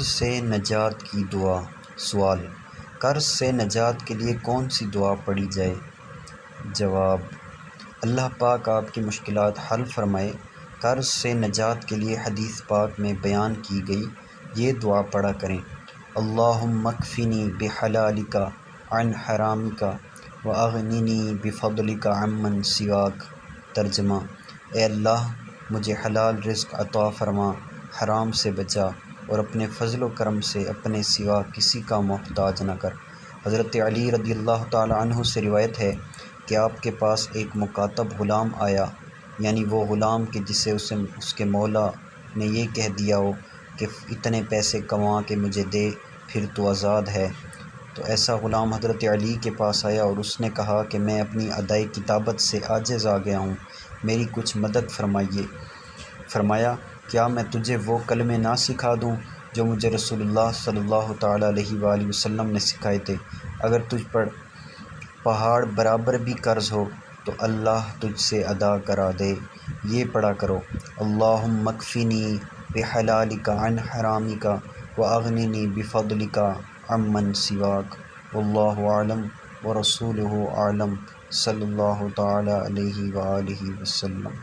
سے نجات کی دعا۔ سوال: قرض سے نجات کے لیے کون سی دعا پڑھی جائے؟ جواب: اللہ پاک آپ کی مشکلات حل فرمائے۔ قرض سے نجات کے لیے حدیث پاک میں بیان کی گئی یہ دعا پڑھا کریں: اللہم اکفنی بحلالک عن حرامک واغننی بفضلک عمن سواک۔ ترجمہ: اے اللہ، مجھے حلال رزق عطا فرما، حرام سے بچا، اور اپنے فضل و کرم سے اپنے سوا کسی کا محتاج نہ کر۔ حضرت علی رضی اللہ تعالی عنہ سے روایت ہے کہ آپ کے پاس ایک مکاتب غلام آیا، یعنی وہ غلام کہ جسے اس کے مولا نے یہ کہہ دیا ہو کہ اتنے پیسے کما کے مجھے دے، پھر تو آزاد ہے۔ تو ایسا غلام حضرت علی کے پاس آیا اور اس نے کہا کہ میں اپنی ادائی کتابت سے عاجز آ گیا ہوں، میری کچھ مدد فرمائیے۔ فرمایا: کیا میں تجھے وہ کلمے نہ سکھا دوں جو مجھے رسول اللہ صلی اللہ تعالی علیہ وآلہ وسلم نے سکھائے تھے؟ اگر تجھ پر پہاڑ برابر بھی قرض ہو تو اللہ تجھ سے ادا کرا دے۔ یہ پڑھا کرو: اللہم اکفنی بحلالک عن حرامک واغننی بفضلک عمن سواک۔ واللہ اعلم ورسولہ اعلم، صلی اللہ تعالی علیہ وآلہ وسلم۔